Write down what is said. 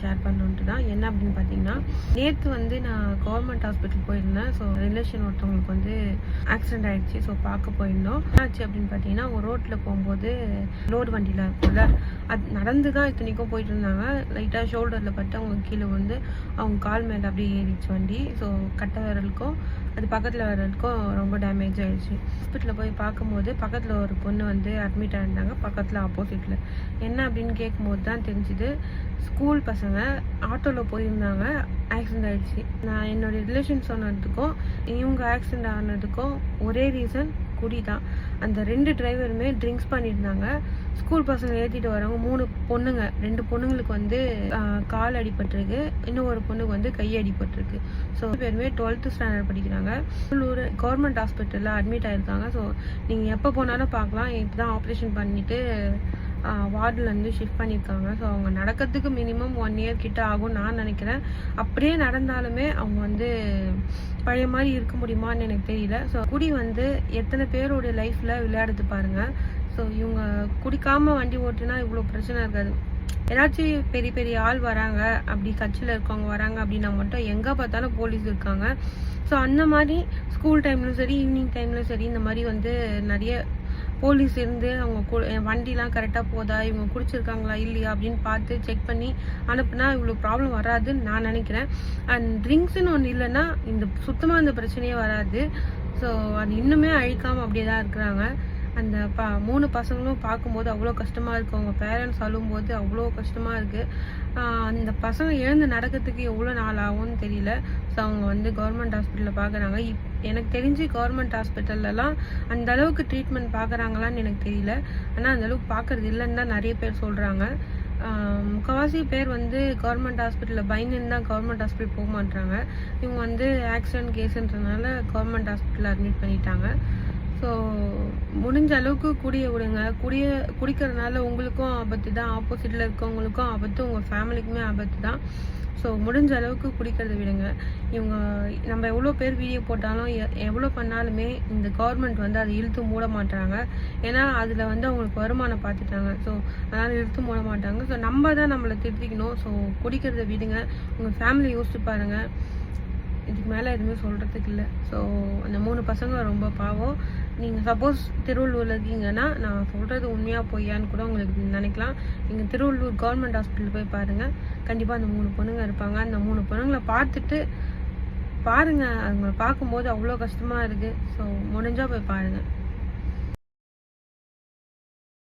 Share பண்ணணுன்ட்டு தான். என்ன அப்படின்னு பார்த்தீங்கன்னா, நேற்று வந்து நான் கவர்மெண்ட் ஹாஸ்பிட்டல் போயிருந்தேன். ஸோ ரிலேஷன் ஒருத்தவங்களுக்கு வந்து ஆக்சிடென்ட் ஆகிடுச்சு. ஸோ பார்க்க போயிருந்தோம். என்னாச்சு அப்படின்னு பார்த்தீங்கன்னா, ஒரு ரோட்டில் போகும்போது லோடு வண்டியில் இருக்கும்ல, அது நடந்து தான் இத்தனைக்கும் போயிட்டு இருந்தாங்க. லைட்டாக ஷோல்டரில் பட்டு அவங்க கீழே வந்து அவங்க கால் மேலே அப்படியே ஏறிச்சு வண்டி. ஸோ கட்டை விரலுக்கும் அது பக்கத்தில் விரலுக்கும் ரொம்ப டேமேஜ் ஆகிடுச்சு. ஹாஸ்பிட்டலில் போய் பார்க்கும்போது பக்கத்தில் ஒரு பொண்ணு வந்து அட்மிட் ஆகிருந்தாங்க, பக்கத்தில் ஆப்போசிட்டில். என்ன அப்படின்னு கேட்கும்போது தான் தெரிஞ்சுது, ஸ்கூல் பசங்க ஆட்டோவில் போயிருந்தாங்க, ஆக்சிடென்ட் ஆகிடுச்சு. நான் என்னோடய ரிலேஷன் சொன்னதுக்கும் இவங்க ஆக்சிடென்ட் ஆனதுக்கும் ஒரே ரீசன், குடி தான். அந்த 2 டிரைவருமே ட்ரிங்க்ஸ் பண்ணியிருந்தாங்க. ஸ்கூல் பசங்க ஏற்றிட்டு வரவங்க 3 பொண்ணுங்க, 2 பொண்ணுங்களுக்கு வந்து கால் அடிபட்டிருக்கு, இன்னும் ஒரு பொண்ணுக்கு வந்து கை அடிபட்டிருக்கு. ஸோ பேருமே 12th ஸ்டாண்டர்ட் படிக்கிறாங்க. உள்ளூர் கவர்மெண்ட் ஹாஸ்பிட்டலில் அட்மிட் ஆகிருக்காங்க. ஸோ நீங்கள் எப்போ போனாலும் பார்க்கலாம். இப்போ தான் ஆப்ரேஷன் பண்ணிவிட்டு வார்டிலேருந்து ஷிஃப்ட் பண்ணியிருக்காங்க. ஸோ அவங்க நடக்கிறதுக்கு மினிமம் 1 இயர் கிட்ட ஆகும்னு நான் நினைக்கிறேன். அப்படியே நடந்தாலுமே அவங்க வந்து பழைய மாதிரி இருக்க முடியுமான்னு எனக்கு தெரியல. ஸோ குடி வந்து எத்தனை பேரோடைய லைஃப்பில் விளையாடுது பாருங்கள். ஸோ இவங்க குடிக்காமல் வண்டி ஓட்டுனா இவ்வளோ பிரச்சனை இருக்காது. ஏதாச்சும் பெரிய பெரிய ஆள் வராங்க, அப்படி கட்சியில் இருக்கவங்க வராங்க அப்படின்னா மட்டும் எங்கே பார்த்தாலும் போலீஸ் இருக்காங்க. ஸோ அந்த மாதிரி ஸ்கூல் டைம்லையும் சரி, ஈவினிங் டைம்லையும் சரி, இந்த மாதிரி வந்து நிறைய போலீஸ் இருந்து அவங்க வண்டிலாம் கரெக்டாக போதா, இவங்க குடிச்சிருக்காங்களா இல்லையா அப்படின்னு பார்த்து செக் பண்ணி அனுப்புனா இவ்வளோ ப்ராப்ளம் வராதுன்னு நான் நினைக்கிறேன். அண்ட் ட்ரிங்க்ஸ்ன்னு ஒன்று இல்லைன்னா சுத்தமாக இந்த பிரச்சனையே வராது. ஸோ அது இன்னுமே அழிக்காமல் அப்படியே தான் இருக்கிறாங்க. அந்த 3 பசங்களும் பார்க்கும்போது அவ்வளோ கஷ்டமாக இருக்குது. அவங்க பேரண்ட்ஸ் அழும்போது அவ்வளோ கஷ்டமாக இருக்குது. அந்த பசங்க எழுந்து நடக்கிறதுக்கு எவ்வளோ நாள் ஆகும்னு தெரியல. ஸோ அவங்க வந்து கவர்மெண்ட் ஹாஸ்பிட்டலில் பார்க்குறாங்க. எனக்கு தெரிஞ்சு கவர்மெண்ட் ஹாஸ்பிட்டல்லலாம் அந்த அளவுக்கு ட்ரீட்மெண்ட் பார்க்குறாங்களான்னு எனக்கு தெரியல. ஆனால் அந்தளவுக்கு பார்க்குறது இல்லைன்னு தான் நிறைய பேர் சொல்கிறாங்க. முக்கால்வாசி பேர் வந்து கவர்மெண்ட் ஹாஸ்பிட்டலில் பயந்துன்னு தான் கவர்மெண்ட் ஹாஸ்பிட்டல் போக மாட்டாங்க. இவங்க வந்து ஆக்சிடென்ட் கேஸுன்றதுனால கவர்மெண்ட் ஹாஸ்பிட்டலில் அட்மிட் பண்ணிட்டாங்க. ஸோ முடிஞ்ச அளவுக்கு குடியை விடுங்க. குடிக்கிறதுனால உங்களுக்கும் ஆபத்து தான், ஆப்போசிட்டில் இருக்கவங்களுக்கும் ஆபத்து, உங்கள் ஃபேமிலிக்குமே ஆபத்து தான். ஸோ முடிஞ்ச அளவுக்கு குடிக்கிறத விடுங்க. இவங்க நம்ம எவ்வளோ பேர் வீடியோ போட்டாலும் எவ்வளோ பண்ணாலுமே இந்த கவர்மெண்ட் வந்து அதை இழுத்து மூட மாட்டாங்க. ஏன்னா அதில் வந்து அவங்களுக்கு வருமானம் பார்த்துட்டாங்க. ஸோ அதனால் இழுத்து மூட மாட்டாங்க. ஸோ நம்ம தான் நம்மளை திருத்திக்கணும். ஸோ குடிக்கிறத விடுங்க. உங்கள் ஃபேமிலி யோசிச்சு பாருங்கள். இதுக்கு மேலே எதுவுமே சொல்கிறதுக்கு இல்லை. ஸோ அந்த 3 பசங்க ரொம்ப பாவம். நீங்கள் சப்போஸ் திருவள்ளூரில் இருக்கீங்கன்னா நான் சொல்கிறது உண்மையாக பொய்யான்னு கூட உங்களுக்கு நினைக்கலாம். நீங்கள் திருவள்ளூர் கவர்மெண்ட் ஹாஸ்பிட்டல் போய் பாருங்கள். கண்டிப்பாக அந்த 3 பொண்ணுங்க இருப்பாங்க. அந்த 3 பொண்ணுங்களை பார்த்துட்டு பாருங்கள். அவங்கள பார்க்கும்போது அவ்வளோ கஷ்டமாக இருக்குது. ஸோ முடிஞ்சால் போய் பாருங்கள்.